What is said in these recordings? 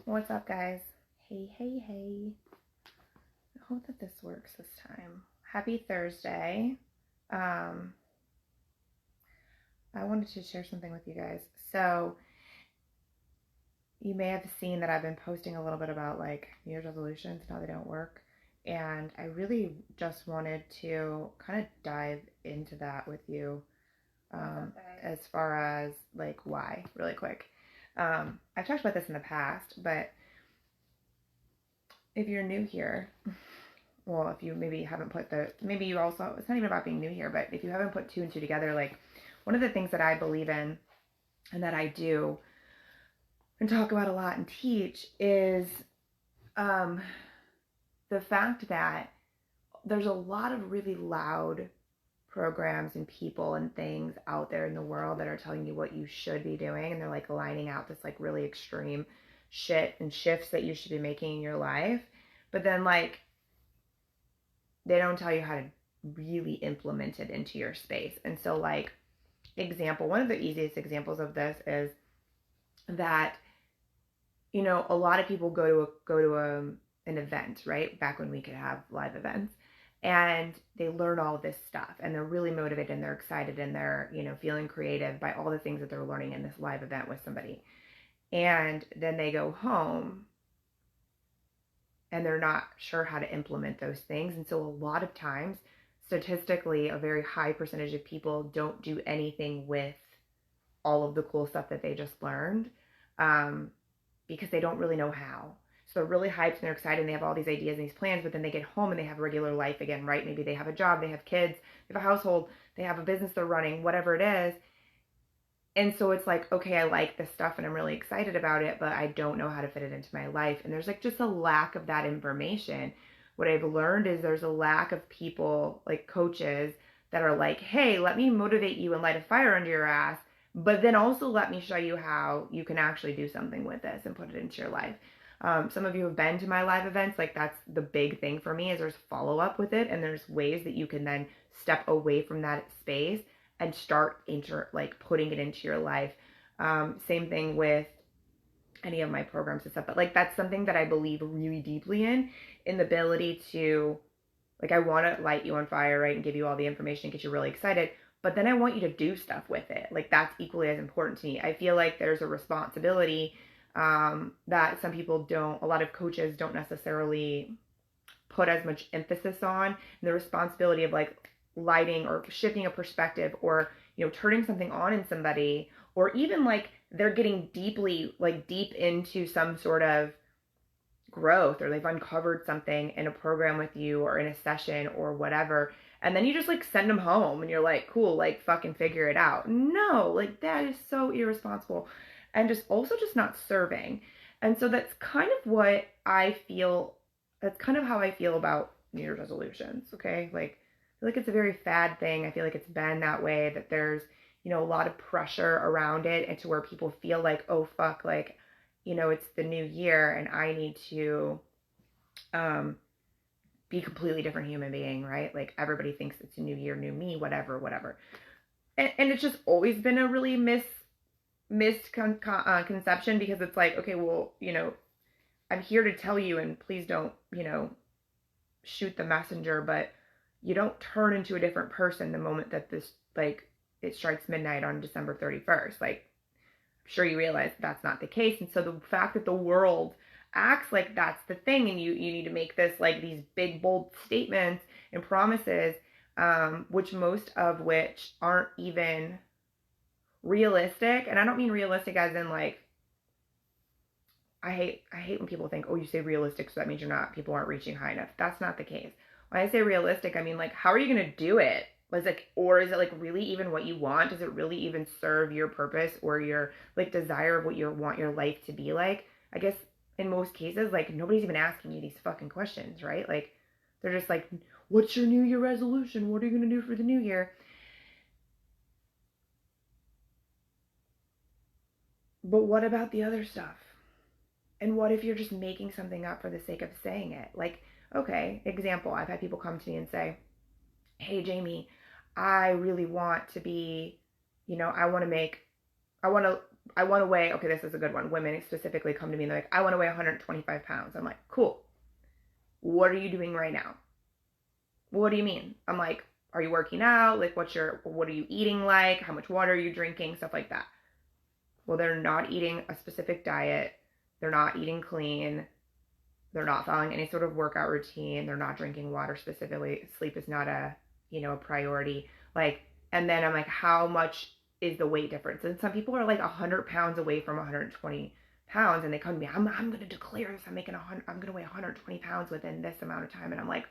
What's up, guys? Hey. I hope that this works this time. Happy Thursday. Um, I wanted to share something with you guys. So, you may have seen that I've been posting a little bit about like New Year's resolutions and how they don't work. And I really just wanted to kind of dive into that with you as far as like why, really quick. I've talked about this in the past, but if you're new here, well, if you maybe haven't maybe you also, it's not even about being new here, but if you haven't put two and two together, like one of the things that I believe in and that I do and talk about a lot and teach is the fact that there's a lot of really loud programs and people and things out there in the world that are telling you what you should be doing, and they're like lining out this like really extreme shit and shifts that you should be making in your life, but then like they don't tell you how to really implement it into your space. And so like one of the easiest examples of this is that a lot of people go to an event, right? Back when we could have live events, and they learn all this stuff and they're really motivated and they're excited and they're feeling creative by all the things that they're learning in this live event with somebody. And then they go home and they're not sure how to implement those things. And so a lot of times, statistically, a very high percentage of people don't do anything with all of the cool stuff that they just learned because they don't really know how. So they're really hyped and they're excited and they have all these ideas and these plans, but then they get home and they have regular life again, right? Maybe they have a job, they have kids, they have a household, they have a business they're running, whatever it is. And so it's like, okay, I like this stuff and I'm really excited about it, but I don't know how to fit it into my life. And there's like just a lack of that information. What I've learned is there's a lack of people, like coaches, that are like, hey, let me motivate you and light a fire under your ass, but then also let me show you how you can actually do something with this and put it into your life. Some of you have been to my live events. Like that's the big thing for me is there's follow up with it, and there's ways that you can then step away from that space and start putting it into your life. Same thing with any of my programs and stuff, but like that's something that I believe really deeply in the ability to, like, I want to light you on fire, right, and give you all the information, get you really excited, but then I want you to do stuff with it. Like that's equally as important to me. I feel like there's a responsibility that some people don't, a lot of coaches don't necessarily put as much emphasis on, and the responsibility of like lighting or shifting a perspective or turning something on in somebody, or even like they're getting deep into some sort of growth, or they've uncovered something in a program with you or in a session or whatever, and then you just like send them home and you're like, cool, like fucking figure it out. No, like that is so irresponsible and just also just not serving. And so that's kind of what I feel, that's kind of how I feel about New Year's resolutions, okay? Like I feel like it's a very fad thing. I feel like it's been that way, that there's a lot of pressure around it, and to where people feel like, oh fuck, like it's the new year and I need to be a completely different human being, right? Like everybody thinks it's a new year, new me, whatever. And it's just always been a really misconception, because it's like, okay, well, I'm here to tell you, and please don't, shoot the messenger, but you don't turn into a different person the moment that this, like, it strikes midnight on December 31st. Like, I'm sure you realize that's not the case. And so the fact that the world acts like that's the thing, and you need to make this, like, these big, bold statements and promises, which most of which aren't even realistic. And I don't mean realistic as in like, I hate when people think, oh, you say realistic, so that means people aren't reaching high enough. That's not the case. When I say realistic, I mean like, how are you going to do it? Or is it like really even what you want? Does it really even serve your purpose or your like desire of what you want your life to be like? I guess in most cases, like nobody's even asking you these fucking questions, right? Like they're just like, what's your New Year resolution? What are you going to do for the new year? But what about the other stuff? And what if you're just making something up for the sake of saying it? Like, okay, example, I've had people come to me and say, hey, Jamie, I really want to be, I want to I want to weigh, okay, this is a good one. Women specifically come to me and they're like, I want to weigh 125 pounds. I'm like, cool. What are you doing right now? What do you mean? I'm like, are you working out? Like, what are you eating like? How much water are you drinking? Stuff like that. Well, they're not eating a specific diet. They're not eating clean. They're not following any sort of workout routine. They're not drinking water specifically. Sleep is not a priority. Like, and then I'm like, how much is the weight difference? And some people are like 100 pounds away from 120 pounds, and they come to me, I'm going to declare this. I'm going to weigh 120 pounds within this amount of time. And I'm like,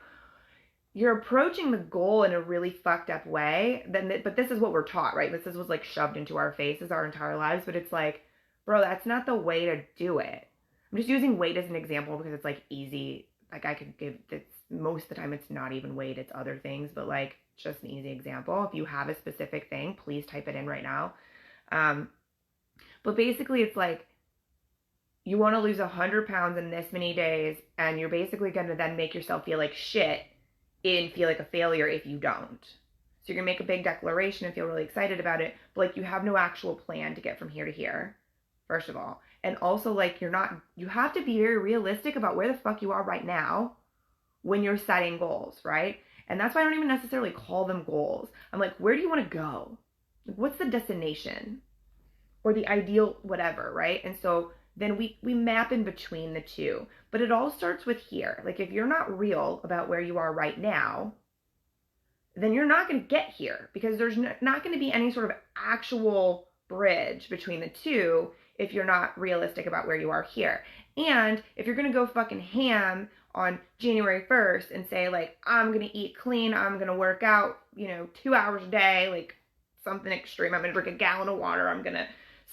you're approaching the goal in a really fucked up way. But this is what we're taught, right? This is what's like shoved into our faces our entire lives. But it's like, bro, that's not the way to do it. I'm just using weight as an example because it's like easy. Like I could give this, most of the time it's not even weight, it's other things, but like just an easy example. If you have a specific thing, please type it in right now. But basically it's like, you want to lose 100 pounds in this many days, and you're basically going to then make yourself feel like shit and feel like a failure if you don't. So you're gonna make a big declaration and feel really excited about it, but like you have no actual plan to get from here to here, first of all. And also like you have to be very realistic about where the fuck you are right now when you're setting goals, right? And that's why I don't even necessarily call them goals. I'm like, where do you want to go? Like, what's the destination or the ideal whatever, right? And so then we map in between the two. But it all starts with here. Like if you're not real about where you are right now, then you're not going to get here because there's not going to be any sort of actual bridge between the two if you're not realistic about where you are here. And if you're going to go fucking ham on January 1st and say like, I'm going to eat clean, I'm going to work out, 2 hours a day, like something extreme, I'm going to drink a gallon of water, I'm going to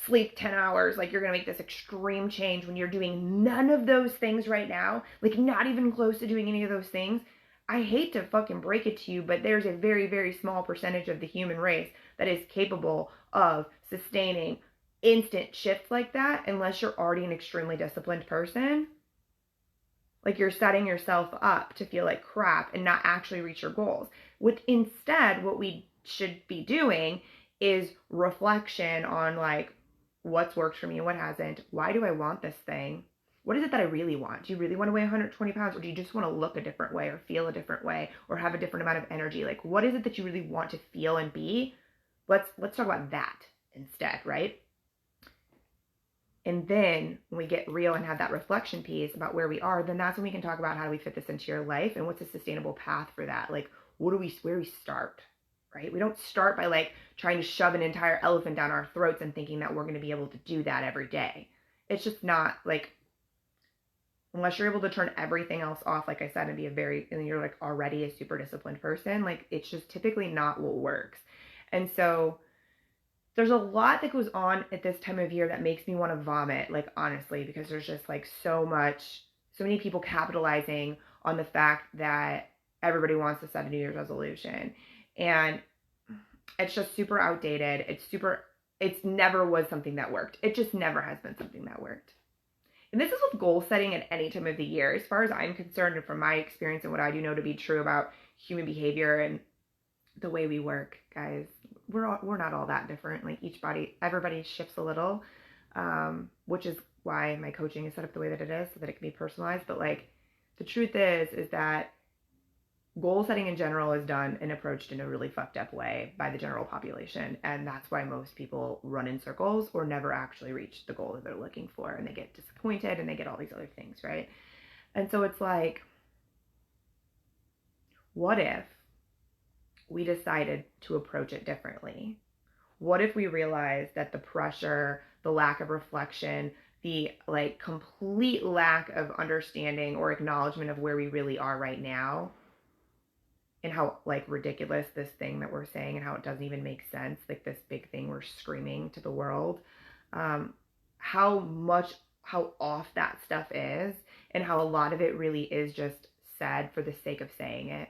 sleep 10 hours, like you're going to make this extreme change when you're doing none of those things right now, like not even close to doing any of those things. I hate to fucking break it to you, but there's a very, very small percentage of the human race that is capable of sustaining instant shifts like that unless you're already an extremely disciplined person. Like you're setting yourself up to feel like crap and not actually reach your goals. Instead, what we should be doing is reflection on like, what's worked for me and what hasn't. Why do I want this thing? What is it that I really want? Do you really want to weigh 120 pounds, or do you just want to look a different way or feel a different way or have a different amount of energy? Like, what is it that you really want to feel and be? Let's talk about that instead, right? And then when we get real and have that reflection piece about where we are, then that's when we can talk about how do we fit this into your life and what's a sustainable path for that? Like, where we start? Right? We don't start by like trying to shove an entire elephant down our throats and thinking that we're going to be able to do that every day. It's just not like, unless you're able to turn everything else off, like I said, and you're like already a super disciplined person, like it's just typically not what works. And so there's a lot that goes on at this time of year that makes me want to vomit, like honestly, because there's just like so many people capitalizing on the fact that everybody wants to set a New Year's resolution. And it's just super outdated. It's never was something that worked. It just never has been something that worked. And this is with goal setting at any time of the year. As far as I'm concerned, and from my experience and what I do know to be true about human behavior and the way we work, guys, we're not all that different. Like everybody shifts a little, which is why my coaching is set up the way that it is, so that it can be personalized. But like the truth is that goal setting in general is done and approached in a really fucked up way by the general population. And that's why most people run in circles or never actually reach the goal that they're looking for. And they get disappointed and they get all these other things, right? And so it's like, what if we decided to approach it differently? What if we realized that the pressure, the lack of reflection, the like complete lack of understanding or acknowledgement of where we really are right now, and how like ridiculous this thing that we're saying and how it doesn't even make sense, like this big thing we're screaming to the world, how off that stuff is, and how a lot of it really is just said for the sake of saying it,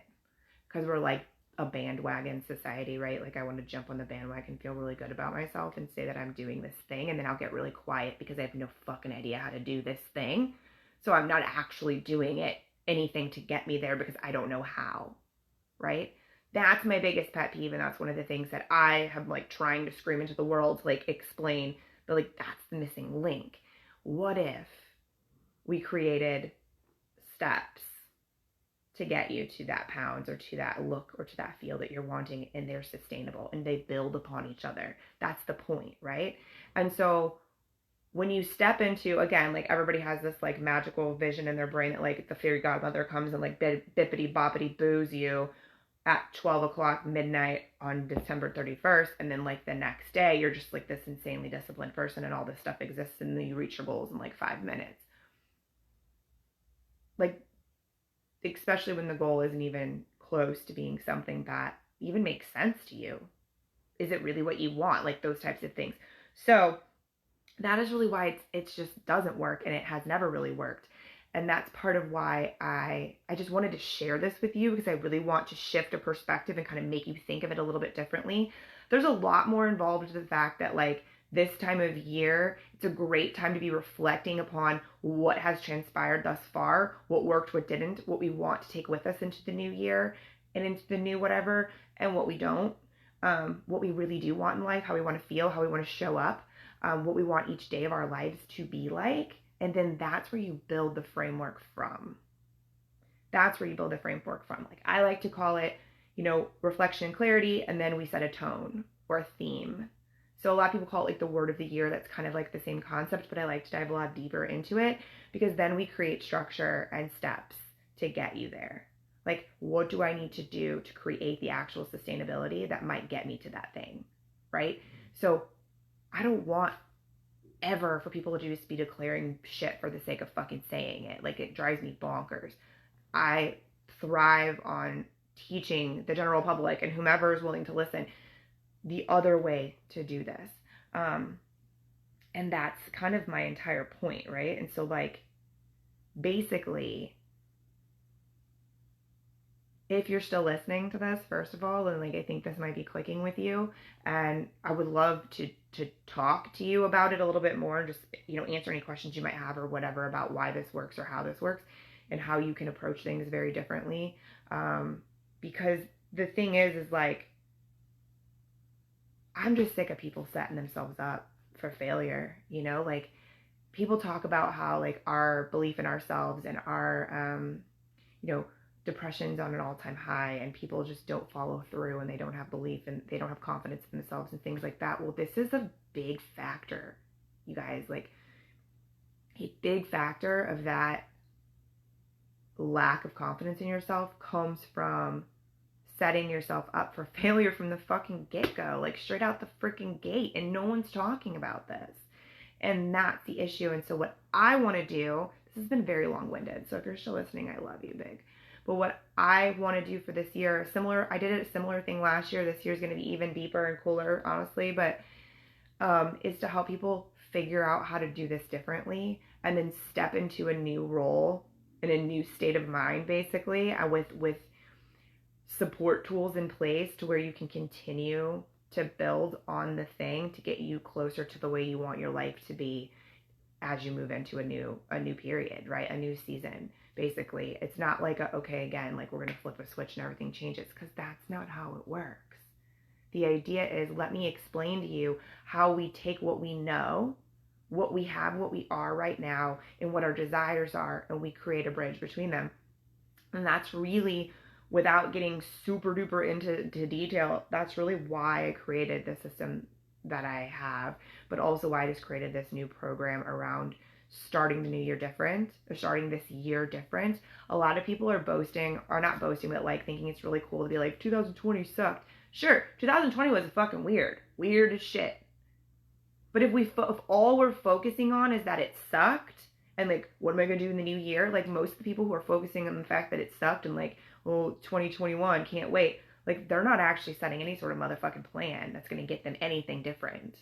because we're like a bandwagon society, right? Like I want to jump on the bandwagon, feel really good about myself and say that I'm doing this thing, and then I'll get really quiet because I have no fucking idea how to do this thing, so I'm not actually doing anything to get me there because I don't know how. Right? That's my biggest pet peeve, and that's one of the things that I have like trying to scream into the world to like explain But like, that's the missing link. What if we created steps to get you to that pounds or to that look or to that feel that you're wanting, and they're sustainable and they build upon each other? That's the point, right? And so when you step into, again, like everybody has this like magical vision in their brain that like the fairy godmother comes and like bippity boppity boos you at 12 o'clock midnight on December 31st, and then like the next day you're just like this insanely disciplined person and all this stuff exists and then you reach your goals in like 5 minutes. Like, especially when the goal isn't even close to being something that even makes sense to you. Is it really what you want? Like those types of things. So that is really why it just doesn't work, and it has never really worked. And that's part of why I just wanted to share this with you, because I really want to shift a perspective and kind of make you think of it a little bit differently. There's a lot more involved to the fact that like this time of year, it's a great time to be reflecting upon what has transpired thus far, what worked, what didn't, what we want to take with us into the new year and into the new whatever, and what we don't, what we really do want in life, how we want to feel, how we want to show up, what we want each day of our lives to be like. And then that's where you build the framework from. That's where you build the framework from. Like I like to call it, reflection and clarity, and then we set a tone or a theme. So a lot of people call it like the word of the year. That's kind of like the same concept, but I like to dive a lot deeper into it, because then we create structure and steps to get you there. Like, what do I need to do to create the actual sustainability that might get me to that thing, right? So I don't want ever for people to just be declaring shit for the sake of fucking saying it. Like, it drives me bonkers. I thrive on teaching the general public and whomever is willing to listen the other way to do this. And that's kind of my entire point, right? And so like, basically, if you're still listening to this, first of all, and like I think this might be clicking with you, and I would love to talk to you about it a little bit more, just answer any questions you might have or whatever about why this works or how this works and how you can approach things very differently. Because the thing is like, I'm just sick of people setting themselves up for failure. Like, people talk about how like our belief in ourselves and our depression's on an all-time high, and people just don't follow through, and they don't have belief and they don't have confidence in themselves and things like that. Well, this is a big factor, you guys. Like, a big factor of that lack of confidence in yourself comes from setting yourself up for failure from the fucking get-go, like straight out the freaking gate, and no one's talking about this. And that's the issue. And so what I want to do, this has been very long-winded, so if you're still listening, I love you big. But what I want to do for this year, I did a similar thing last year. This year's going to be even deeper and cooler, honestly, but is to help people figure out how to do this differently and then step into a new role in a new state of mind, basically, with support tools in place to where you can continue to build on the thing to get you closer to the way you want your life to be as you move into a new period, right? A new season. Basically, it's not like again, like we're going to flip a switch and everything changes, because that's not how it works. The idea is, let me explain to you how we take what we know, what we have, what we are right now, and what our desires are, and we create a bridge between them. And that's really, without getting super duper into detail, that's really why I created the system that I have, but also why I just created this new program around starting the new year different, or starting this year different. A lot of people are boasting, or not boasting, but like thinking it's really cool to be like, 2020 sucked. Sure, 2020 was fucking weird as shit. But if all we're focusing on is that it sucked, and like, what am I gonna do in the new year? Like, most of the people who are focusing on the fact that it sucked and like, well, 2021 can't wait, like, they're not actually setting any sort of motherfucking plan that's gonna get them anything different.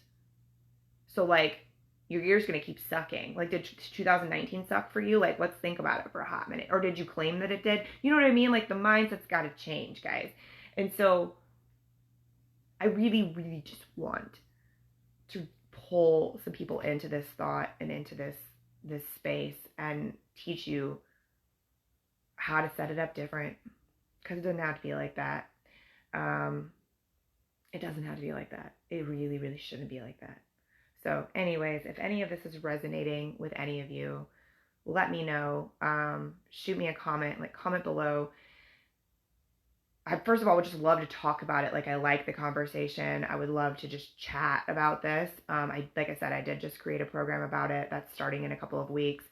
So like, your year's gonna keep sucking. Like, did 2019 suck for you? Like, let's think about it for a hot minute. Or did you claim that it did? You know what I mean? Like, the mindset's gotta change, guys. And so I really, really just want to pull some people into this thought and into this space and teach you how to set it up different, because it doesn't have to be like that. It doesn't have to be like that. It really, really shouldn't be like that. So anyways, if any of this is resonating with any of you, let me know. Shoot me a comment, like comment below. I first of all would just love to talk about it. Like, I like the conversation. I would love to just chat about this. Like I said, I did just create a program about it that's starting in a couple of weeks,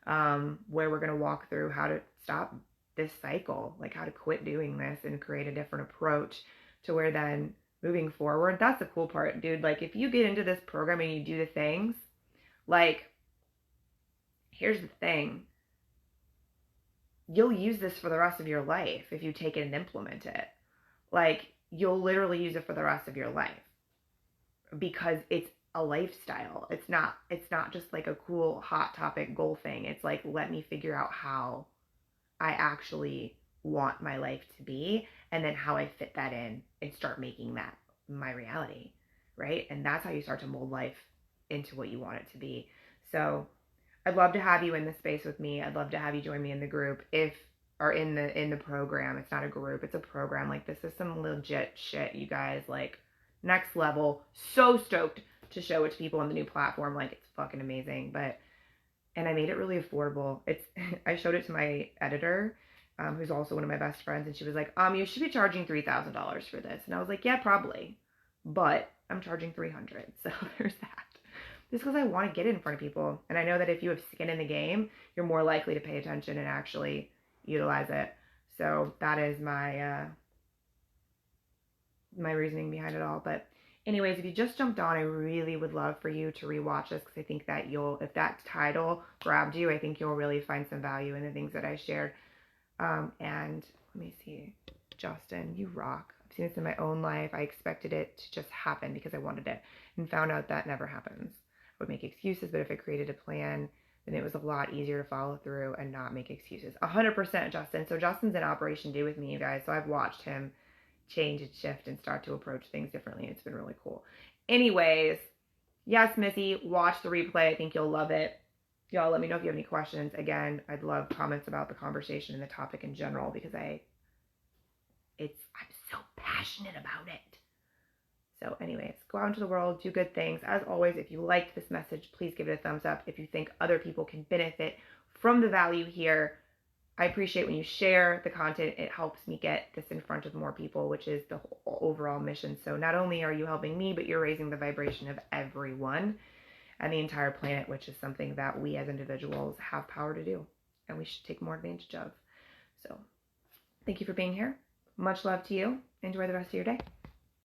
where we're gonna walk through how to stop this cycle, like how to quit doing this and create a different approach to where then moving forward. That's the cool part, dude. Like, if you get into this program and you do the things, like, here's the thing. You'll use this for the rest of your life if you take it and implement it. Like, you'll literally use it for the rest of your life because it's a lifestyle. It's not just like a cool hot topic goal thing. It's like, let me figure out how I actually want my life to be, and then how I fit that in and start making that my reality, right? And that's how you start to mold life into what you want it to be. So I'd love to have you in this space with me. I'd love to have you join me in the group or in the program. It's not a group, it's a program. Like, this is some legit shit, you guys. Like, next level. So stoked to show it to people on the new platform. Like, it's fucking amazing. And I made it really affordable. I showed it to my editor, who's also one of my best friends, and she was like, you should be charging $3,000 for this. And I was like, yeah, probably, but I'm charging $300. So there's that. Just because I want to get it in front of people. And I know that if you have skin in the game, you're more likely to pay attention and actually utilize it. So that is my my reasoning behind it all. But anyways, if you just jumped on, I really would love for you to rewatch this, because I think that if that title grabbed you, I think you'll really find some value in the things that I shared. And let me see. Justin, you rock. I've seen this in my own life. I expected it to just happen because I wanted it, and found out that never happens. I would make excuses, but if I created a plan, then it was a lot easier to follow through and not make excuses. 100% Justin. So Justin's in Operation Day with me, you guys. So I've watched him change and shift and start to approach things differently. It's been really cool. Anyways, yes, Missy, watch the replay. I think you'll love it. Y'all, let me know if you have any questions. Again, I'd love comments about the conversation and the topic in general, because I'm so passionate about it. So anyways, go out into the world, do good things. As always, if you liked this message, please give it a thumbs up. If you think other people can benefit from the value here, I appreciate when you share the content. It helps me get this in front of more people, which is the whole overall mission. So not only are you helping me, but you're raising the vibration of everyone and the entire planet, which is something that we as individuals have power to do, and we should take more advantage of. So thank you for being here. Much love to you. Enjoy the rest of your day.